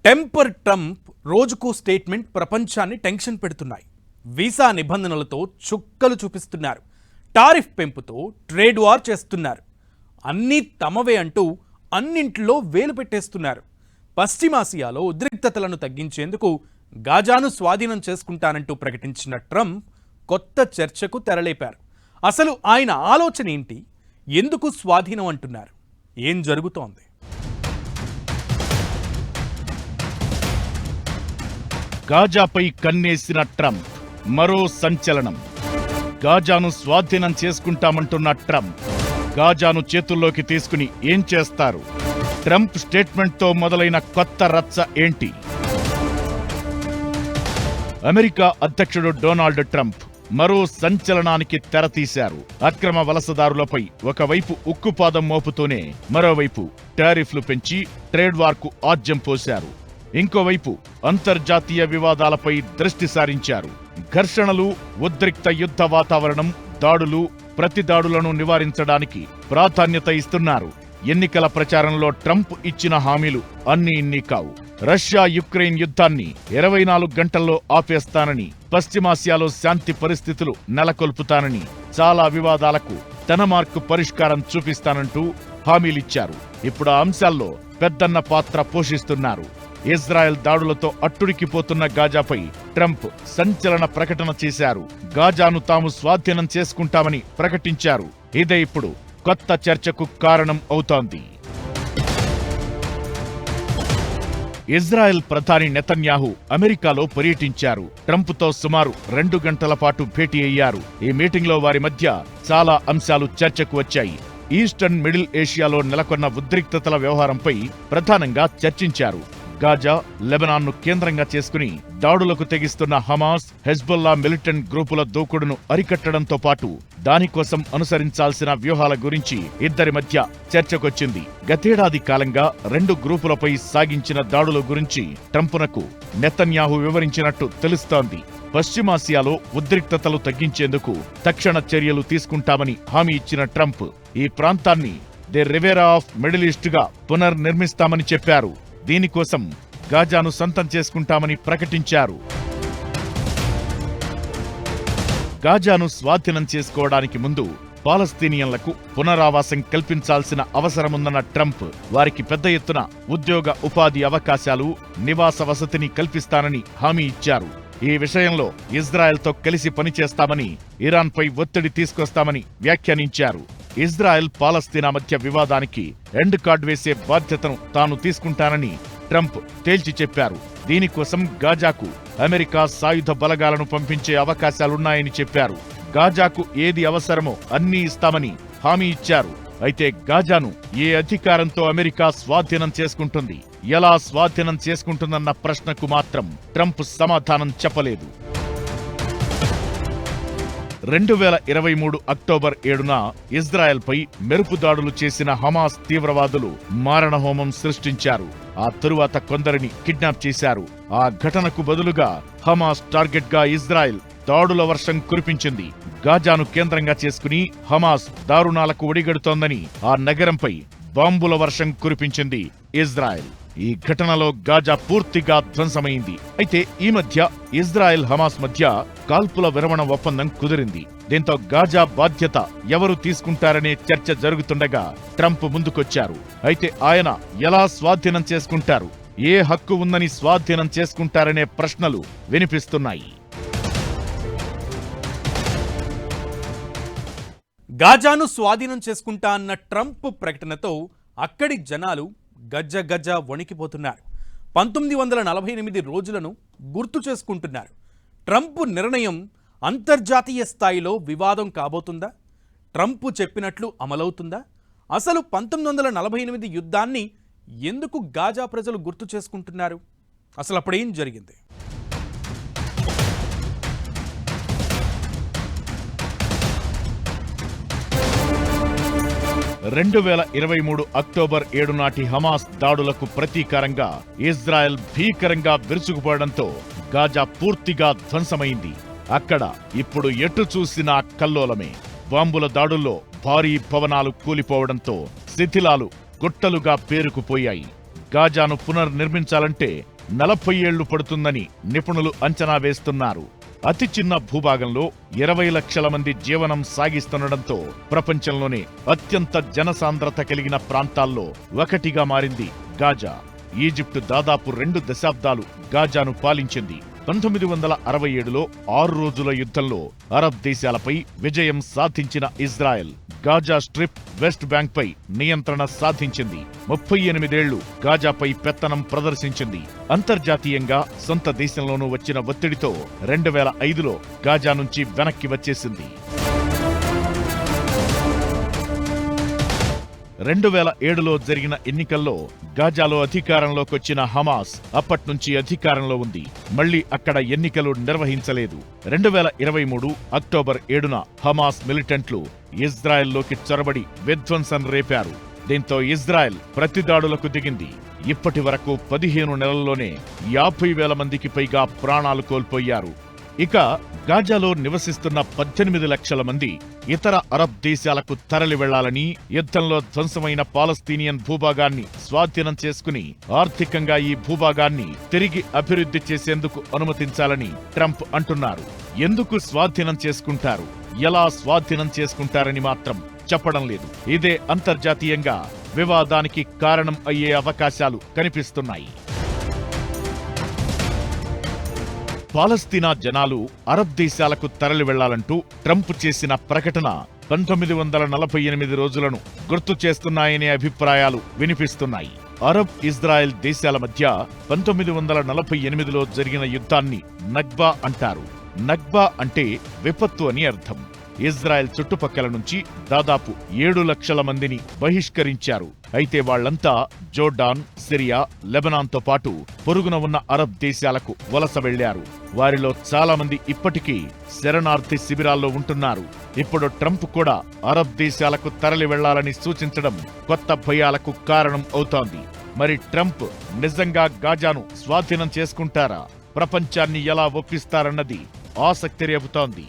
Temper Trump రోజుకో statement ప్రపంచాన్ని tension పెడుతున్నాయి. వీసా నిబంధనలతో చుక్కలు చూపిస్తున్నారు. టారిఫ్ పెంపుతో ట్రేడ్ వార్ చేస్తున్నారు. అన్నీ తమవే అంటూ అన్నింటిలో వేలు పెట్టేస్తున్నారు. పశ్చిమాసియాలో ఉద్రిక్తతలను తగ్గించేందుకు గాజాను స్వాధీనం చేసుకుంటానంటూ ప్రకటించిన ట్రంప్ కొత్త చర్చకు తెరలేపారు. అసలు ఆయన ఆలోచన ఏంటి? ఎందుకు స్వాధీనం అంటున్నారు? ఏం జరుగుతోంది? గాజాపై కన్నేసిన ట్రంప్ మరో సంచలనం. గాజాను స్వాధీనం చేసుకుంటామంటున్న ట్రంప్ గాజాను చేతుల్లోకి తీసుకుని ఏం చేస్తారు? ట్రంప్ స్టేట్మెంట్తో మొదలైన కొత్త రచ్చ ఏంటి? అమెరికా అధ్యక్షుడు డొనాల్డ్ ట్రంప్ మరో సంచలనానికి తెరతీశారు. అక్రమ వలసదారులపై ఒకవైపు ఉక్కుపాదం మోపుతూనే మరోవైపు టారిఫ్లు పెంచి ట్రేడ్ వార్కు ఆజ్యం పోశారు. ఇంకోవైపు అంతర్జాతీయ వివాదాలపై దృష్టి సారించారు. ఘర్షణలు, ఉద్రిక్త యుద్ధ వాతావరణం, దాడులు, ప్రతిదాడులను నివారించడానికి ప్రాధాన్యత ఇస్తున్నారు. ఎన్నికల ప్రచారంలో ట్రంప్ ఇచ్చిన హామీలు అన్నీ ఇన్ని కావు. రష్యా యుక్రెయిన్ యుద్ధాన్ని 24 గంటల్లో ఆపేస్తానని, పశ్చిమాసియాలో శాంతి పరిస్థితులు నెలకొల్పుతానని, చాలా వివాదాలకు తన మార్కు పరిష్కారం చూపిస్తానంటూ హామీలిచ్చారు. ఇప్పుడు ఆ అంశాల్లో పెద్దన్న పాత్ర పోషిస్తున్నారు. ఇజ్రాయెల్ దాడులతో అట్టుడికిపోతున్న గాజాపై ట్రంప్ సంచలన ప్రకటన చేశారు. గాజాను తాము స్వాధీనం చేసుకుంటామని ప్రకటించారు. ఇదే ఇప్పుడు కొత్త చర్చకు కారణం అవుతోంది. ఇజ్రాయెల్ ప్రధాని నెతన్యాహు అమెరికాలో పర్యటించారు. ట్రంప్తో సుమారు 2 గంటల పాటు భేటీ అయ్యారు. ఈ మీటింగ్లో వారి మధ్య చాలా అంశాలు చర్చకు వచ్చాయి. ఈస్టర్న్ మిడిల్ ఏషియాలో నెలకొన్న ఉద్రిక్తతల వ్యవహారంపై ప్రధానంగా చర్చించారు. గాజా, లెబనాన్ను కేంద్రంగా చేసుకుని దాడులకు తెగిస్తున్న హమాస్, హెజ్బొల్లా మిలిటెంట్ గ్రూపుల దూకుడును అరికట్టడంతో పాటు దానికోసం అనుసరించాల్సిన వ్యూహాల గురించి ఇద్దరి మధ్య చర్చకొచ్చింది. గతేడాది కాలంగా 2 గ్రూపులపై సాగించిన దాడుల గురించి ట్రంప్నకు నెతన్యాహు వివరించినట్టు తెలుస్తోంది. పశ్చిమాసియాలో ఉద్రిక్తతలు తగ్గించేందుకు తక్షణ చర్యలు తీసుకుంటామని హామీ ఇచ్చిన ట్రంప్ ఈ ప్రాంతాన్ని ది రివేరా ఆఫ్ మిడిల్ ఈస్ట్గా పునర్నిర్మిస్తామని చెప్పారు. దీనికోసం గాజాను సొంతం చేసుకుంటామని ప్రకటించారు. గాజాను స్వాధీనం చేసుకోవడానికి ముందు పాలస్తీనియన్లకు పునరావాసం కల్పించాల్సిన అవసరముందన్న ట్రంప్ వారికి పెద్ద ఎత్తున ఉద్యోగ ఉపాధి అవకాశాలు, నివాస వసతిని కల్పిస్తానని హామీ ఇచ్చారు. ఈ విషయంలో ఇజ్రాయెల్తో కలిసి పనిచేస్తామని, ఇరాన్పై ఒత్తిడి తీసుకొస్తామని వ్యాఖ్యానించారు. ఇజ్రాయెల్ పాలస్తీనా మధ్య వివాదానికి ఎండ్ కార్డ్ వేసే బాధ్యతను తాను తీసుకుంటానని ట్రంప్ తేల్చి చెప్పారు. దీనికోసం గాజాకు అమెరికా సాయుధ బలగాలను పంపించే అవకాశాలున్నాయని చెప్పారు. గాజాకు ఏది అవసరమో అన్నీ ఇస్తామని హామీ ఇచ్చారు. అయితే గాజాను ఏ అధికారంతో అమెరికా స్వాధీనం చేసుకుంటుంది, ఎలా స్వాధీనం చేసుకుంటుందన్న ప్రశ్నకు మాత్రం ట్రంప్ సమాధానం చెప్పలేదు. 2023 అక్టోబర్ 7న ఇజ్రాయెల్పై మెరుపు దాడులు చేసిన హమాస్ తీవ్రవాదులు మారణహోమం సృష్టించారు. ఆ తరువాత కొందరిని కిడ్నాప్ చేశారు. ఆ ఘటనకు బదులుగా హమాస్ టార్గెట్గా ఇజ్రాయెల్ దాడుల వర్షం కురిపించింది. గాజాను కేంద్రంగా చేసుకుని హమాస్ దారుణాలకు ఒడిగడుతోందని ఆ నగరంపై బాంబుల వర్షం కురిపించింది ఇజ్రాయెల్. ఈ ఘటనలో గాజా పూర్తిగా ధ్వంసమైంది. అయితే ఈ మధ్య ఇజ్రాయెల్ హమాస్ మధ్య కాల్పుల విరమణ ఒప్పందం కుదిరింది. దీంతో గాజా బాధ్యత ఎవరు తీసుకుంటారనే చర్చ జరుగుతుండగా ట్రంప్ ముందుకొచ్చారు. అయితే ఆయన ఎలా స్వాధీనం చేసుకుంటారు, ఏ హక్కు ఉందని స్వాధీనం చేసుకుంటారనే ప్రశ్నలు వినిపిస్తున్నాయి. గాజాను స్వాధీనం చేసుకుంటా అన్న ట్రంప్ ప్రకటనతో అక్కడి జనాలు గజ్జ గజ్జ వణికిపోతున్నారు. 1948 రోజులను గుర్తు చేసుకుంటున్నారు. ట్రంప్ నిర్ణయం అంతర్జాతీయ స్థాయిలో వివాదం కాబోతుందా? ట్రంప్ చెప్పినట్లు అమలవుతుందా? అసలు 1948 యుద్ధాన్ని ఎందుకు గాజా ప్రజలు గుర్తు చేసుకుంటున్నారు? అసలు అప్పుడేం జరిగింది? 2023 అక్టోబర్ 7 నాటి హమాస్ దాడులకు ప్రతీకారంగా ఇజ్రాయెల్ భీకరంగా విరుచుకుపోవడంతో గాజా పూర్తిగా ధ్వంసమైంది. అక్కడ ఇప్పుడు ఎటు చూసినా కల్లోలమే. బాంబుల దాడుల్లో భారీ భవనాలు కూలిపోవడంతో శిథిలాలు గుట్టలుగా పేరుకుపోయాయి. గాజాను పునర్నిర్మించాలంటే 40 ఏళ్లు పడుతుందని నిపుణులు అంచనా వేస్తున్నారు. అతి చిన్న భూభాగంలో 20 లక్షల మంది జీవనం సాగిస్తుండటంతో ప్రపంచంలోనే అత్యంత జనసాంద్రత కలిగిన ప్రాంతాల్లో ఒకటిగా మారింది గాజా. ఈజిప్టు దాదాపు 2 దశాబ్దాలు గాజాను పాలించింది. 1967లో 6 రోజుల యుద్ధంలో అరబ్ దేశాలపై విజయం సాధించిన Israel Gaza strip, West Bank పై నియంత్రణ సాధించింది. 38 ఏళ్లు గాజాపై పెత్తనం ప్రదర్శించింది. అంతర్జాతీయంగా సొంత దేశంలోనూ వచ్చిన ఒత్తిడితో 2005లో గాజా నుంచి వెనక్కి వచ్చేసింది. 2007లో జరిగిన ఎన్నికల్లో గాజాలో అధికారంలోకొచ్చిన హమాస్ అప్పట్నుంచి అధికారంలో ఉంది. మళ్లీ అక్కడ ఎన్నికలు నిర్వహించలేదు. 2023 అక్టోబర్ 7న హమాస్ మిలిటెంట్లు ఇజ్రాయెల్లోకి చొరబడి విధ్వంసం రేపారు. దీంతో ఇజ్రాయెల్ ప్రతిదాడులకు దిగింది. ఇప్పటి వరకు 15 నెలల్లోనే 50,000 మందికి పైగా ప్రాణాలు కోల్పోయారు. ఇక గాజాలో నివసిస్తున్న 18 లక్షల మంది ఇతర అరబ్ దేశాలకు తరలి వెళ్లాలని, యుద్ధంలో ధ్వంసమైన పాలస్తీనియన్ భూభాగాన్ని స్వాధీనం చేసుకుని ఆర్థికంగా ఈ భూభాగాన్ని తిరిగి అభివృద్ధి చేసేందుకు అనుమతించాలని ట్రంప్ అంటున్నారు. ఎందుకు స్వాధీనం చేసుకుంటారు, ఎలా స్వాధీనం చేసుకుంటారని మాత్రం చెప్పడం లేదు. ఇదే అంతర్జాతీయంగా వివాదానికి కారణం అయ్యే అవకాశాలు కనిపిస్తున్నాయి. పాలస్తీనా జనాలు అరబ్ దేశాలకు తరలి వెళ్లాలంటూ ట్రంప్ చేసిన ప్రకటన 1948 రోజులను గుర్తు చేస్తున్నాయనే అభిప్రాయాలు వినిపిస్తున్నాయి. అరబ్ ఇజ్రాయెల్ దేశాల మధ్య 1948లో జరిగిన యుద్ధాన్ని నగ్బా అంటారు. నగ్బా అంటే విపత్తు అని అర్థం. ఇజ్రాయెల్ చుట్టుపక్కల నుంచి దాదాపు 7 లక్షల మందిని బహిష్కరించారు. అయితే వాళ్లంతా జోర్డాన్, సిరియా, లెబనాన్తో పాటు పొరుగున ఉన్న అరబ్ దేశాలకు వలస వెళ్లారు. వారిలో చాలా మంది ఇప్పటికీ శరణార్థి శిబిరాల్లో ఉంటున్నారు. ఇప్పుడు ట్రంప్ కూడా అరబ్ దేశాలకు తరలి వెళ్లాలని సూచించడం కొత్త భయాలకు కారణం అవుతోంది. మరి ట్రంప్ నిజంగా గాజాను స్వాధీనం చేసుకుంటారా? ప్రపంచాన్ని ఎలా ఒప్పిస్తారన్నది ఆసక్తి రేపుతోంది.